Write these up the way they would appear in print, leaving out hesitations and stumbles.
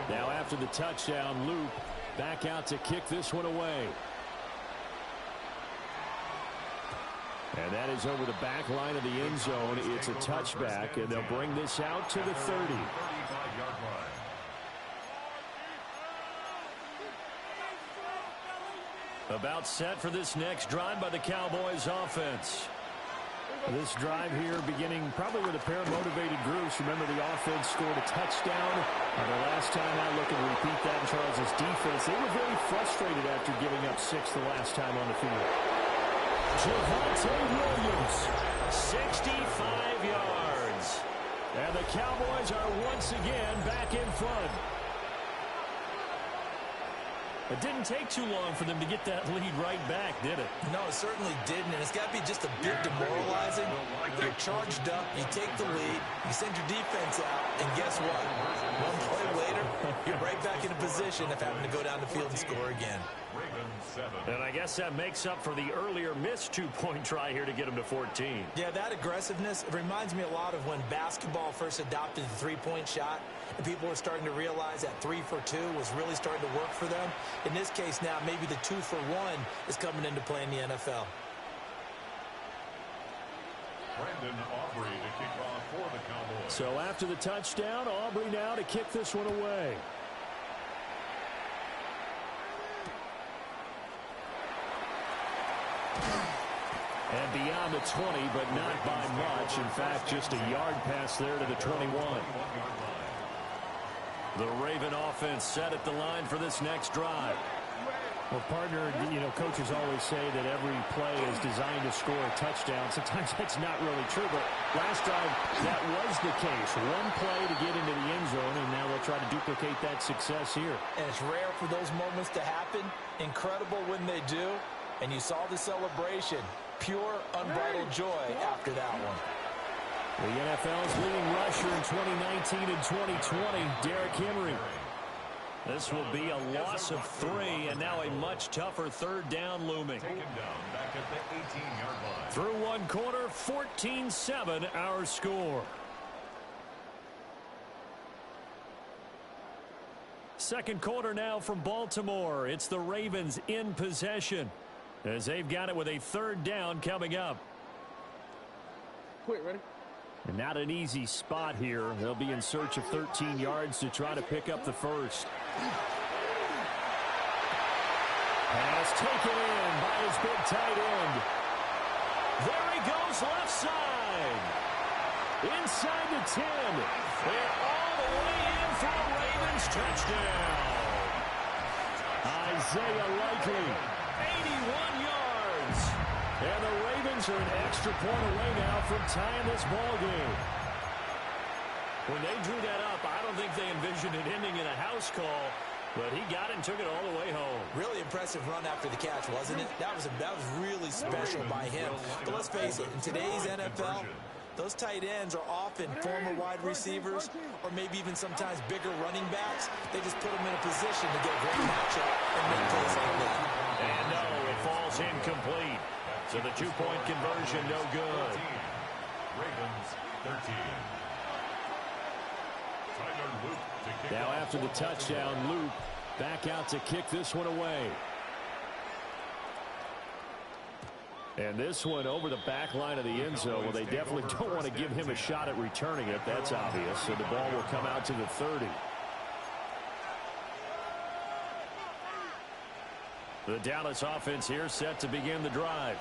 Now after the touchdown, Loop back out to kick this one away. And that is over the back line of the end zone. It's a touchback, and they'll bring this out to the 30. About set for this next drive by the Cowboys offense. This drive here beginning probably with a pair of motivated groups. Remember, the offense scored a touchdown. The last time out, looking to repeat that in Charles' defense. They were very frustrated after giving up 6 the last time on the field. Javonte Williams, 65 yards. And the Cowboys are once again back in front. It didn't take too long for them to get that lead right back, did it? No, it certainly didn't, and it's got to be just a bit demoralizing. You're charged up, you take the lead, you send your defense out, and guess what? One play later, you're right back in a position of having to go down the field and score again. And I guess that makes up for the earlier missed two-point try here to get them to 14. Yeah, that aggressiveness, it reminds me a lot of when basketball first adopted the three-point shot, and people were starting to realize that 3 for 2 was really starting to work for them. In this case now, maybe the 2 for 1 is coming into play in the NFL. Brandon Aubrey to kick off for the Cowboys. So after the touchdown, Aubrey now to kick this one away. And beyond the 20, but not by much. In fact, just a yard pass there to the 21. The Raven offense set at the line for this next drive. Well, partner, you know, coaches always say that every play is designed to score a touchdown. Sometimes that's not really true, but last drive, that was the case. One play to get into the end zone, and now they'll try to duplicate that success here. And it's rare for those moments to happen. Incredible when they do. And you saw the celebration. Pure, unbridled joy after that one. The NFL's leading rusher in 2019 and 2020, Derrick Henry. This will be a loss of 3, and now a much tougher third down looming. Taken down back at the 18-yard line. Through one quarter, 14-7 our score. Second quarter now from Baltimore. It's the Ravens in possession, as they've got it with a third down coming up. Quick, ready? And not an easy spot here. They'll be in search of 13 yards to try to pick up the first. Pass taken in by his big tight end. There he goes left side. Inside the 10. They're all the way in for a Ravens touchdown. Isaiah Likely, 81 yards. And the Ravens are an extra point away now from tying this ball game. When they drew that up, I don't think they envisioned it ending in a house call, but he got it and took it all the way home. Really impressive run after the catch, wasn't it? That was really special by him. But let's face it, in today's NFL, those tight ends are often former wide receivers or maybe even sometimes bigger running backs. They just put them in a position to get a great matchup and make plays like that. And no, it falls incomplete. So the two-point conversion, no good. Ravens 13. Now after the touchdown, Loop back out to kick this one away. And this one over the back line of the end zone. Well, they definitely don't want to give him a shot at returning it. That's obvious. So the ball will come out to the 30. The Dallas offense here set to begin the drive.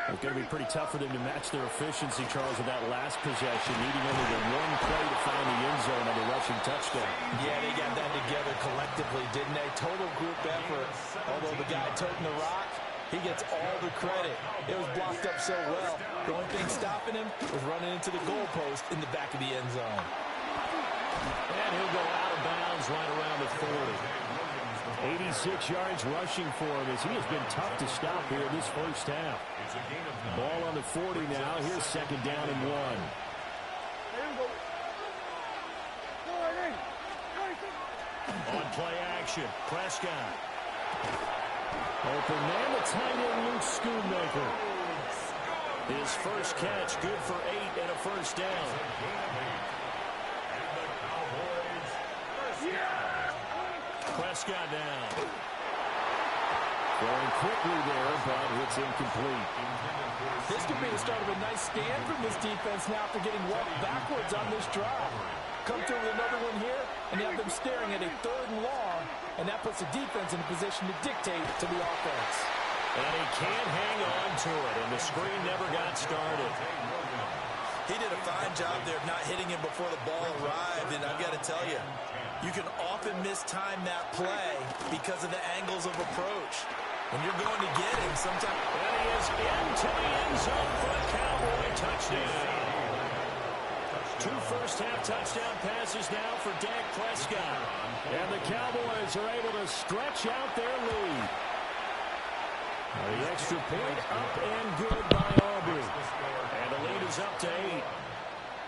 It's going to be pretty tough for them to match their efficiency, Charles, with that last possession, needing only the one play to find the end zone on the rushing touchdown. Yeah, they got that together collectively, didn't they? Total group effort. Although the guy toting the rock, he gets all the credit. It was blocked up so well. The only thing stopping him was running into the goalpost in the back of the end zone. And he'll go out of bounds right around the 40. 86 yards rushing for him as he has been tough to stop here this first half. Ball on the 40 now. Here's second down and 1. On play action, Prescott. Open man, the tight end, Luke Schoonmaker. His first catch, good for 8 and a first down. Prescott now. Throwing quickly there, but it's incomplete. This could be the start of a nice stand from this defense now after getting walked backwards on this drive. Come through with another one here, and you have them staring at a 3rd and long, and that puts the defense in a position to dictate to the offense. And he can't hang on to it, and the screen never got started. He did a fine job there of not hitting him before the ball arrived, and I've got to tell you, you can often mistime that play because of the angles of approach. When you're going to get him, sometimes... And he is into the end zone for a Cowboy touchdown. 2 first-half touchdown passes now for Dak Prescott. And the Cowboys are able to stretch out their lead. The extra point up and good by Aubrey. And the lead is up to 8.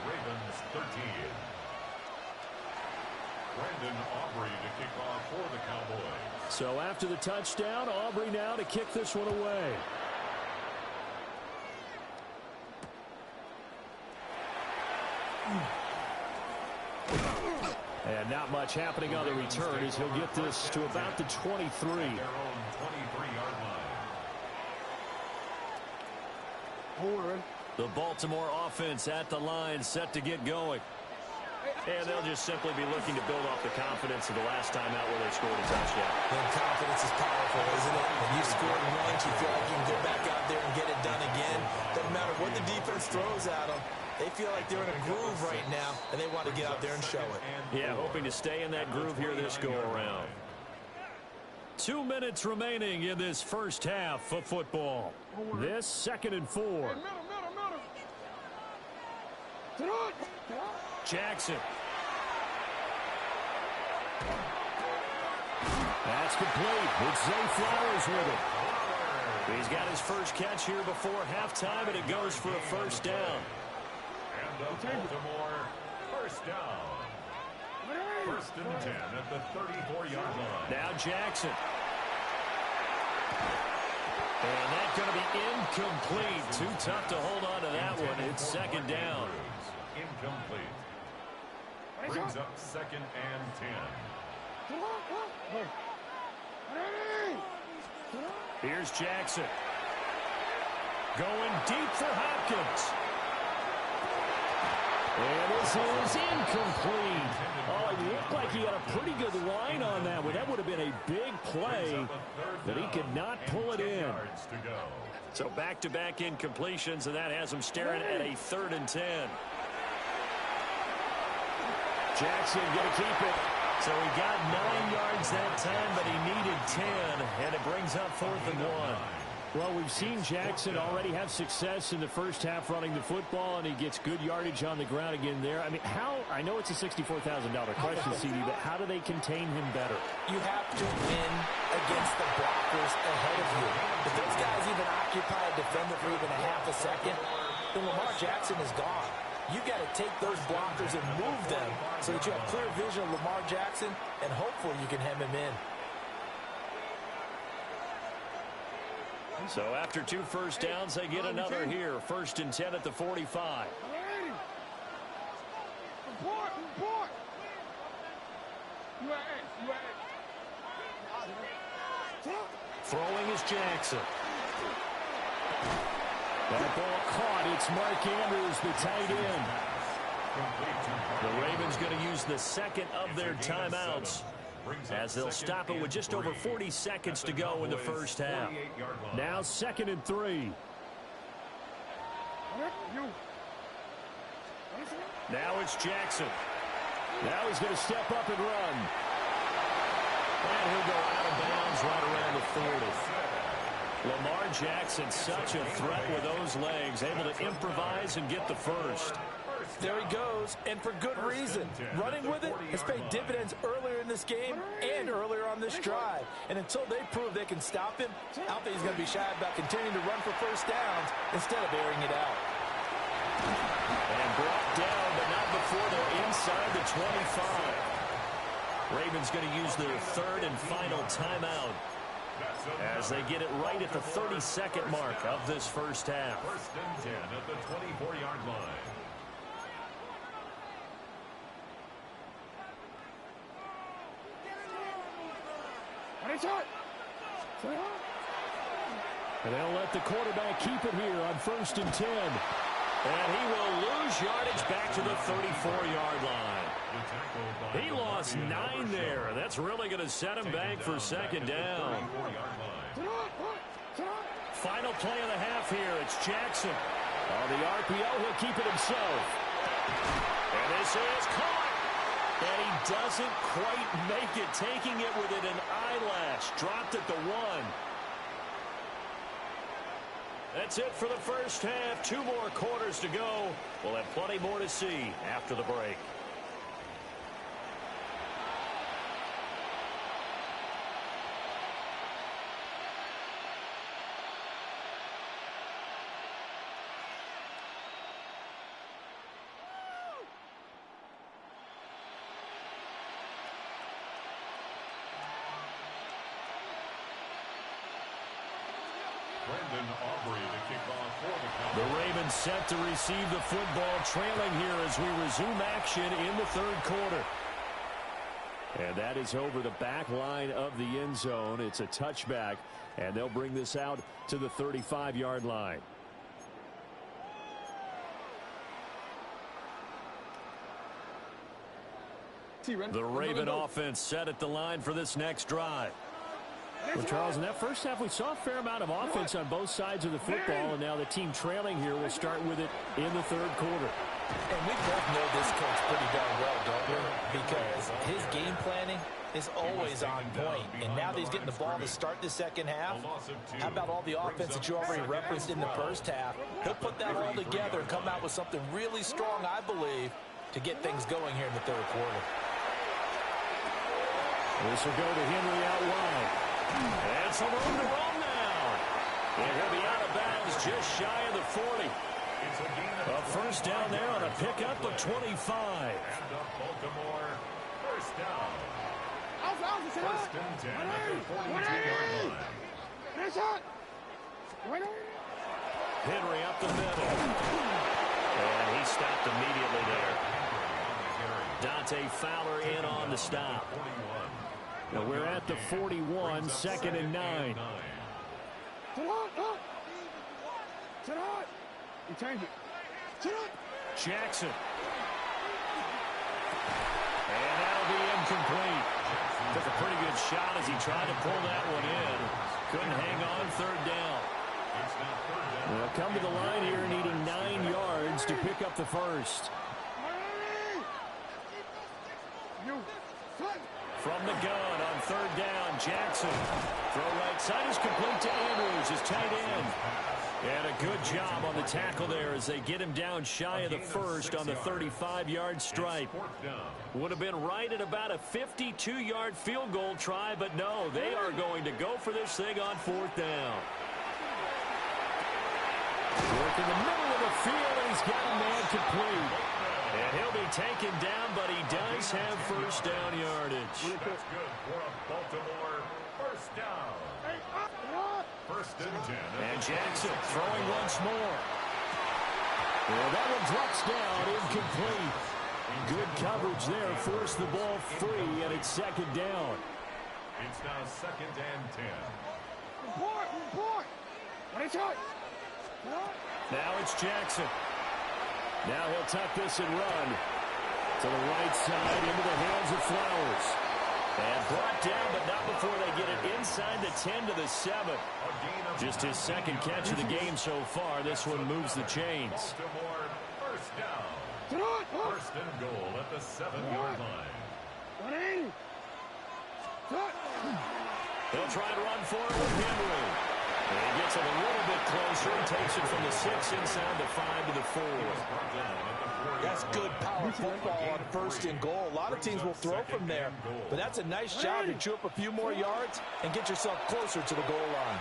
Ravens 13. Brandon Aubrey to kick off for the Cowboys. So after the touchdown, Aubrey now to kick this one away. And not much happening on the return as he'll get this to about the 23. Their own 23-yard line. The Baltimore offense at the line, set to get going. And they'll just simply be looking to build off the confidence of the last time out where they scored a touchdown. And confidence is powerful, isn't it? When you've scored once, you feel like you can go back out there and get it done again. Doesn't matter what the defense throws at them. They feel like they're in a groove right now, and they want to get out there and show it. Yeah, hoping to stay in that groove here this go-around. 2 minutes remaining in this first half of football. This 2nd and 4. Jackson. That's complete. It's Zay Flowers with it. He's got his first catch here before halftime, and it goes for a first down. And the Baltimore first down. 1st and 10 at the 34-yard line. Now Jackson. And that's going to be incomplete. Too tough to hold on to that one. It's 2nd down. Incomplete. Brings up 2nd and 10. Here's Jackson. Going deep for Hopkins. And this is incomplete. Oh, it looked like he had a pretty good line on that one. That would have been a big play, but he could not pull it in. So back-to-back incompletions, and that has him staring at a 3rd and 10. Jackson going to keep it. So he got 9 yards that time, but he needed 10, and it brings up 4th and 1. Well, we've seen Jackson already have success in the first half running the football, and he gets good yardage on the ground again there. I mean, I know it's a $64,000 question, CD, but how do they contain him better? You have to win against the blockers ahead of you. If those guys even occupy a defender for even a half a second, then Lamar Jackson is gone. You've got to take those blockers and move them so that you have clear vision of Lamar Jackson, and hopefully you can hem him in. So after 2 first downs, they get another here. 1st and 10 at the 45. Throwing is Jackson. That ball caught. It's Mark Andrews, the tight end. The Ravens going to use the 2nd of their timeouts, as they'll stop it with just over 40 seconds to go in the first half. Now 2nd and 3. Now it's Jackson. Now he's going to step up and run. And he'll go out of bounds right around the 40. Lamar Jackson, such a threat with those legs, able to improvise and get the first. There he goes, and for good reason. Running with it has paid dividends earlier in this game and earlier on this drive. And until they prove they can stop him, I don't think he's going to be shy about continuing to run for first downs instead of airing it out. And brought down, but not before they're inside the 25. Ravens going to use their 3rd and final timeout as they get it right at the 32nd mark of this first half. 1st and 10 at the 24-yard line. And they'll let the quarterback keep it here on 1st and 10. And he will lose yardage back to the 34-yard line. He lost 9 there. That's really going to set him back for 2nd down. Final play of the half here. It's Jackson. On the RPO, he'll keep it himself. And this is caught. And he doesn't quite make it, taking it within an eyelash. Dropped at the 1. That's it for the first half. 2 more quarters to go. We'll have plenty more to see after the break. The Ravens set to receive the football, trailing here as we resume action in the 3rd quarter. And that is over the back line of the end zone. It's a touchback, and they'll bring this out to the 35-yard line. The Raven offense set at the line for this next drive. Well, Charles, in that first half, we saw a fair amount of offense on both sides of the football, and now the team trailing here will start with it in the 3rd quarter. And we both know this coach pretty darn well, don't we? Because his game planning is always on point. And now that he's getting the ball to start the 2nd half, how about all the offense that you already referenced in the first half? He'll put that all together and come out with something really strong, I believe, to get things going here in the 3rd quarter. This will go to Henry out wide. And some room to run now. And he'll be out of bounds just shy of the 40. A first down there on a pickup of 25. And up Baltimore, first down. First and 10 at the 42-yard line. Henry up the middle. And he stopped immediately there. Dante Fowler in on the stop. Now we're at the 41, 2nd and 9. Jackson. And that'll be incomplete. Took a pretty good shot as he tried to pull that one in. Couldn't hang on 3rd down. They'll come to the line here needing 9 yards to pick up the first. From the gun on 3rd down, Jackson. Throw right side is complete to Andrews, his tight end. And a good job on the tackle there as they get him down shy of the first on the 35-yard stripe. Would have been right at about a 52-yard field goal try, but no, they are going to go for this thing on 4th down. Work in the middle of the field, and he's got a man complete. And he'll be taken down, but he does have first down yardage. That's good for a Baltimore first down. First and 10. And Jackson throwing once more. Well, that one drops down, incomplete. Good coverage there, forced the ball free, and it's 2nd down. It's now 2nd and 10. Now it's Jackson. Now he'll tuck this and run to the right side into the hands of Flowers. And brought down, but not before they get it inside the 10 to the 7. Just his 2nd catch of the game so far. This one moves the chains. Baltimore first down. First and goal at the 7-yard line. They'll try to run for it with Henry. And he gets it a little bit closer and takes it from the 6 inside the 5 to the 4. That's good power football on 1st and goal. A lot of teams will throw from there, but that's a nice job to chew up a few more yards and get yourself closer to the goal line.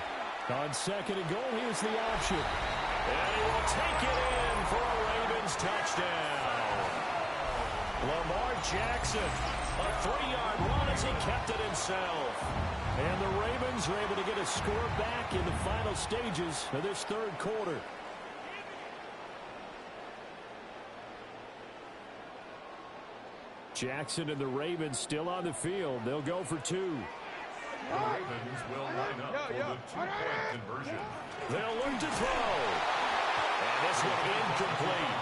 On 2nd and goal, here's the option. And he will take it in for a Ravens touchdown. Lamar Jackson, a 3-yard run as he kept it himself. And the Ravens are able to get a score back in the final stages of this 3rd quarter. Jackson and the Ravens still on the field. They'll go for 2. The Ravens will line up for the two-point conversion. They'll look to throw. And this one incomplete.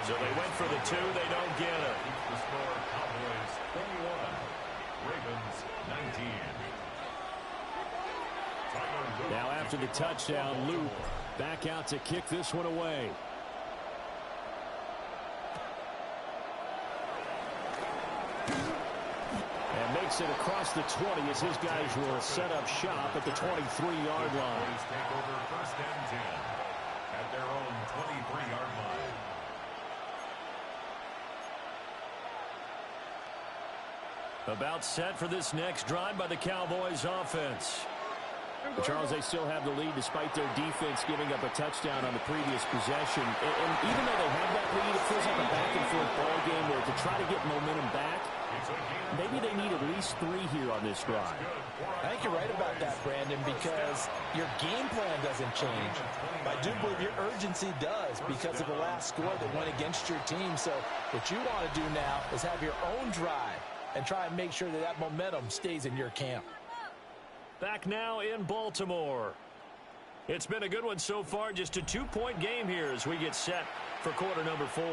So they went for the two. They don't get it. Keeps the score Cowboys 21, Ravens 19. Now after the touchdown, Luke back out to kick this one away. And makes it across the 20 as his guys will set up shop at the 23-yard line. Take over first and 10 at their own 23-yard line. About set for this next drive by the Cowboys offense. But Charles, they still have the lead despite their defense giving up a touchdown on the previous possession. And even though they have that lead, it feels like a back-and-forth ball game where to try to get momentum back, maybe they need at least 3 here on this drive. I think you're right about that, Brandon, because your game plan doesn't change. I do believe your urgency does because of the last score that went against your team. So what you want to do now is have your own drive and try and make sure that that momentum stays in your camp. Back now in Baltimore. It's been a good one so far. Just a 2-point game here as we get set for quarter number 4.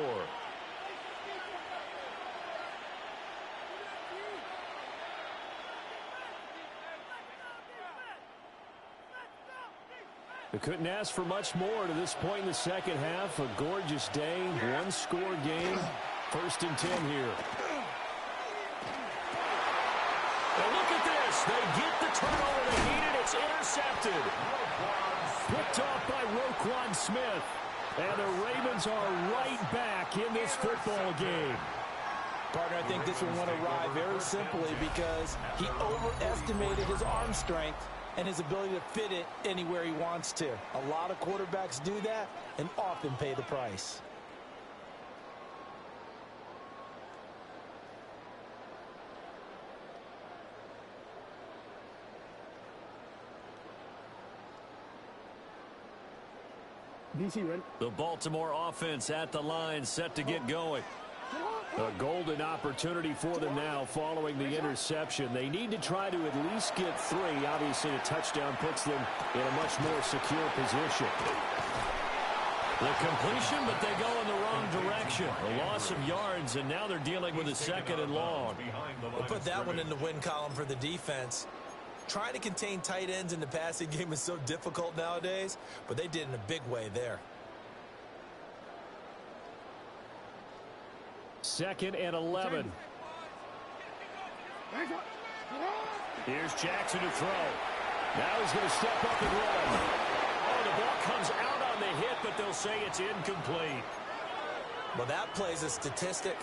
We couldn't ask for much more to this point in the second half. A gorgeous day, 1-score game. First and 10 here. Now look at this. They get the turnover they needed. It's intercepted. Picked off by Roquan Smith. And the Ravens are right back in this football game. Partner, I think this one went awry very simply because he overestimated his arm strength and his ability to fit it anywhere he wants to. A lot of quarterbacks do that and often pay the price. The Baltimore offense at the line, set to get going. A golden opportunity for them now following the interception. They need to try to at least get 3. Obviously, a touchdown puts them in a much more secure position. The completion, but they go in the wrong direction. A loss of yards, and now they're dealing with a 2nd and long. We'll put that one in the win column for the defense. Trying to contain tight ends in the passing game is so difficult nowadays, but they did in a big way there. 2nd and 11. Here's Jackson to throw. Now he's going to step up and run. Oh, the ball comes out on the hit, but they'll say it's incomplete. Well, that plays a statistic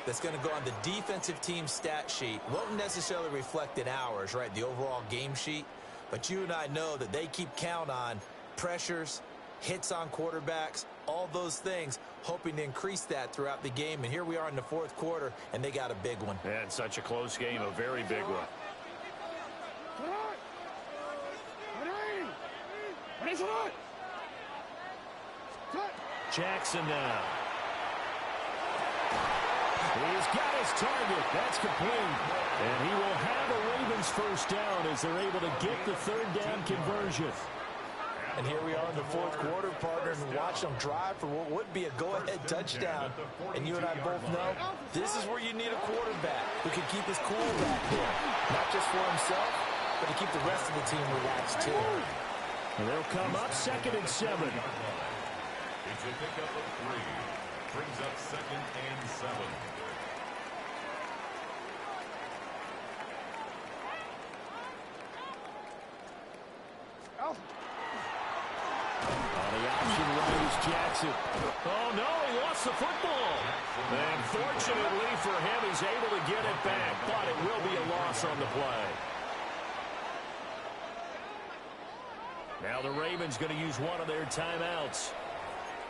that's going to go on the defensive team stat sheet. Won't necessarily reflect in ours, right, the overall game sheet. But you and I know that they keep count on pressures, hits on quarterbacks, all those things, hoping to increase that throughout the game. And here we are in the 4th quarter, and they got a big one. And such a close game, a very big one. Jackson now. He's got his target. That's complete. And he will have a Ravens first down as they're able to get the 3rd down conversion. And here we are in the 4th quarter, partner, and watch them drive for what would be a go-ahead touchdown. And you and I both know this is where you need a quarterback who can keep his cool back there. Not just for himself, but to keep the rest of the team relaxed, too. And they'll come up 2nd and 7. It's a pickup of 3. Brings up 2nd and 7. On the option right is Jackson. Oh, no, he lost the football. And fortunately for him, he's able to get it back, but it will be a loss on the play. Now the Ravens going to use one of their timeouts.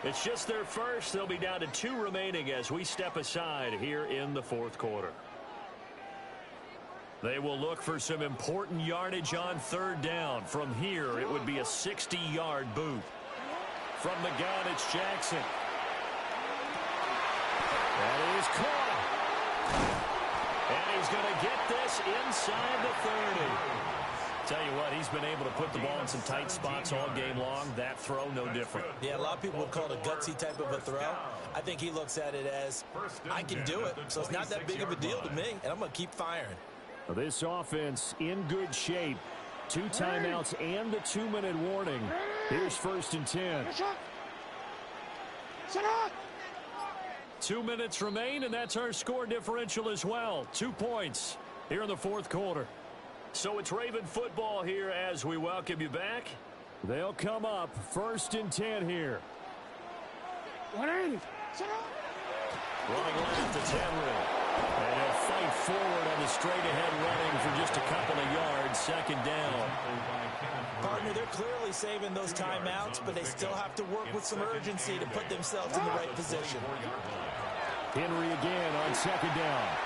It's just their first. They'll be down to 2 remaining as we step aside here in the 4th quarter. They will look for some important yardage on 3rd down. From here, it would be a 60-yard boot. From the gun, it's Jackson. That is caught. And he's going to get this inside the 30. Tell you what, he's been able to put the ball in some tight spots all game long. That throw, no different. Yeah, a lot of people would call it a gutsy type of a throw. I think he looks at it as, I can do it, so it's not that big of a deal to me, and I'm going to keep firing. Well, this offense in good shape. 2 timeouts and the 2-minute warning. Here's 1st and 10. 2 minutes remain, and that's our score differential as well. 2 points here in the 4th quarter. So it's Raven football here as we welcome you back. They'll come up 1st and 10 here. Running left, it's Henry. And he'll fight forward on the straight-ahead running for just a couple of yards. 2nd down. Partner, they're clearly saving those timeouts, but they still have to work with some urgency to put themselves in the right position. Henry again on 2nd down.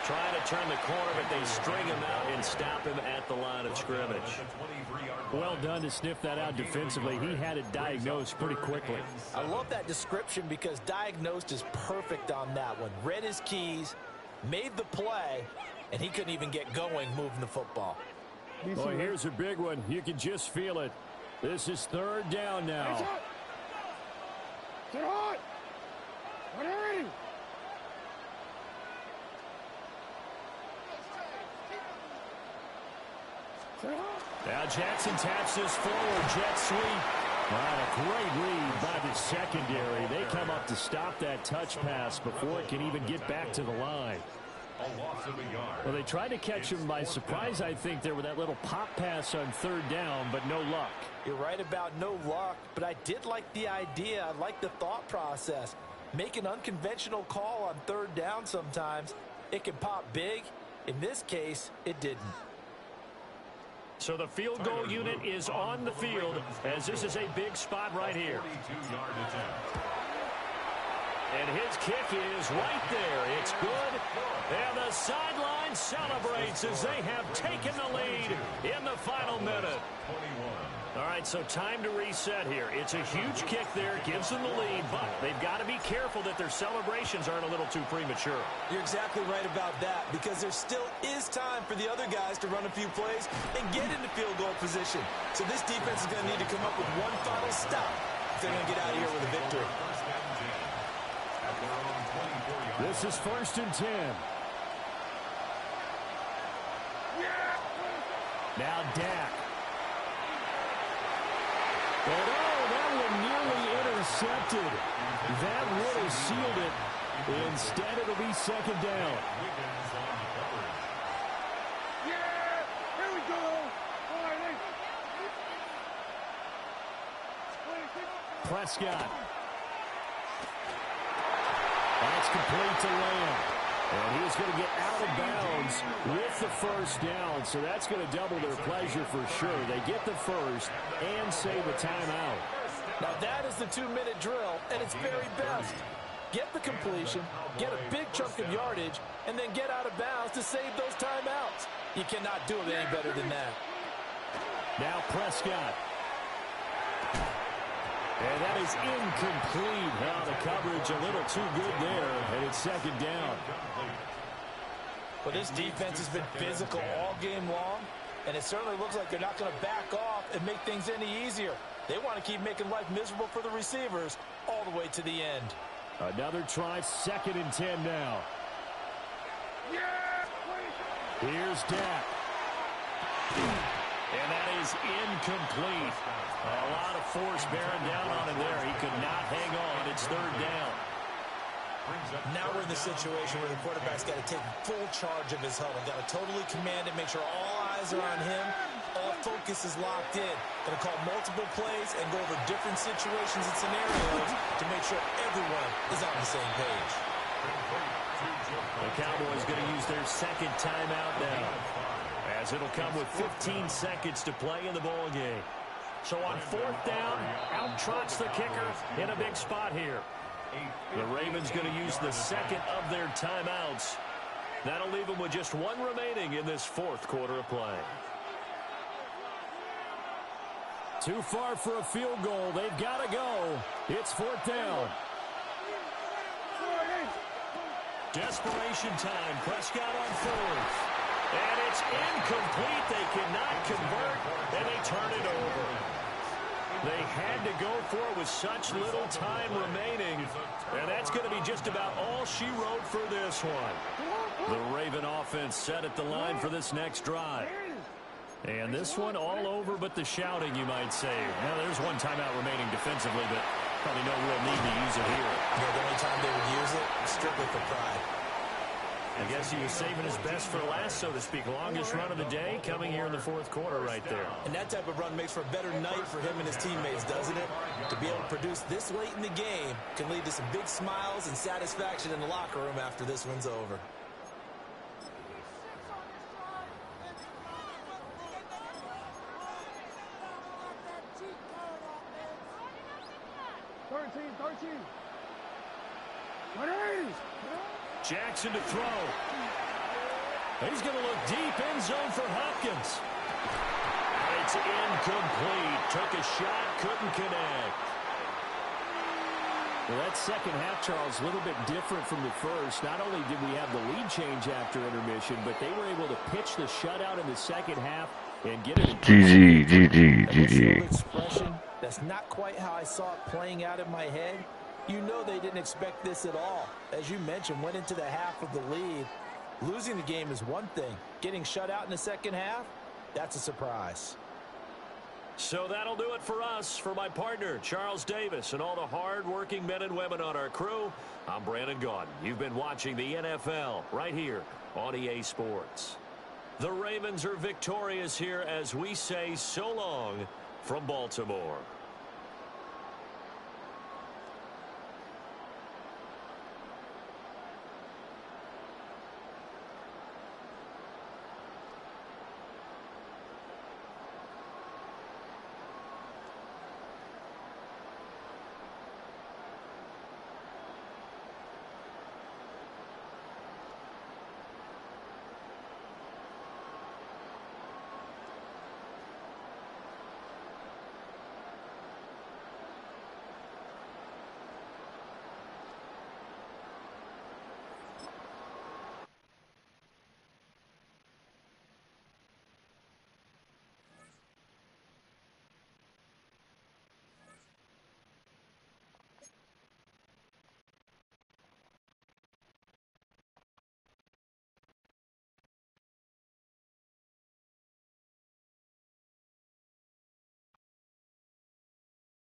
Trying to turn the corner, but they string him out and stop him at the line of scrimmage. Well done to sniff that out defensively. He had it diagnosed pretty quickly. I love that description because diagnosed is perfect on that one. Read his keys, made the play, and he couldn't even get going moving the football. Boy, here's a big one. You can just feel it. This is 3rd down now. Get hot! Ready! Now Jackson taps this forward. Jet sweep. Wow, a great read by the secondary. They come up to stop that touch pass before it can even get back to the line. Well, they tried to catch him by surprise, I think, there with that little pop pass on 3rd down, but no luck. You're right about no luck, but I did like the idea. I like the thought process. Make an unconventional call on 3rd down sometimes. It can pop big. In this case, it didn't. So the field goal unit is on the field as this is a big spot right here. And his kick is right there. It's good. And the sideline celebrates as they have taken the lead in the final minute. All right, so time to reset here. It's a huge kick there, gives them the lead, but they've got to be careful that their celebrations aren't a little too premature. You're exactly right about that because there still is time for the other guys to run a few plays and get into field goal position. So this defense is going to need to come up with one final stop if they're going to get out of here with a victory. This is 1st and 10. Now Dak. And oh, that one nearly intercepted. That would have sealed it. Instead, it'll be 2nd down. Yeah! Here we go! Prescott. That's complete to Lamb. And he's going to get out of bounds with the 1st down. So that's going to double their pleasure for sure. They get the 1st and save a timeout. Now that is the 2-minute drill at its very best. Get the completion, get a big chunk of yardage, and then get out of bounds to save those timeouts. You cannot do it any better than that. Now Prescott. And that is incomplete. Now the coverage a little too good there, and it's 2nd down. Well, this defense has been physical all game long, and it certainly looks like they're not going to back off and make things any easier. They want to keep making life miserable for the receivers all the way to the end. Another try, 2nd and 10 now. Here's Dak. And that is incomplete. A lot of force bearing down on him there. He could not hang on. It's 3rd down. Now we're in the situation where the quarterback's got to take full charge of his huddle. Got to totally command it, make sure all eyes are on him. All focus is locked in. Going to call multiple plays and go over different situations and scenarios to make sure everyone is on the same page. The Cowboys going to use their 2nd timeout now, as it'll come with 15 seconds to play in the ball game. So on 4th down, out trots the kicker in a big spot here. The Ravens going to use the 2nd of their timeouts. That'll leave them with just 1 remaining in this 4th quarter of play. Too far for a field goal. They've got to go. It's 4th down. Desperation time. Prescott on 4th. And it's incomplete. They cannot convert, and they turn it over. They had to go for it with such little time remaining, and that's going to be just about all she wrote for this one. The Raven offense set at the line for this next drive. And this one all over but the shouting, you might say. Now, there's one timeout remaining defensively, but probably no real need to use it here. Yeah, the only time they would use it, strictly for pride. I guess he was saving his best for last, so to speak. Longest run of the day coming here in the fourth quarter right there. And that type of run makes for a better night for him and his teammates, doesn't it? To be able to produce this late in the game can lead to some big smiles and satisfaction in the locker room after this one's over. Jackson to throw. He's going to look deep, end zone for Hopkins. It's incomplete. Took a shot, couldn't connect. Well, that second half, Charles, a little bit different from the first. Not only did we have the lead change after intermission, but they were able to pitch the shutout in the second half and get it. GG. Expression. That's not quite how I saw it playing out in my head. You know they didn't expect this at all. As you mentioned, went into the half of the lead. Losing the game is one thing. Getting shut out in the second half, that's a surprise. So that'll do it for us. For my partner, Charles Davis, and all the hard-working men and women on our crew, I'm Brandon Gaudin. You've been watching the NFL right here on EA Sports. The Ravens are victorious here as we say so long from Baltimore.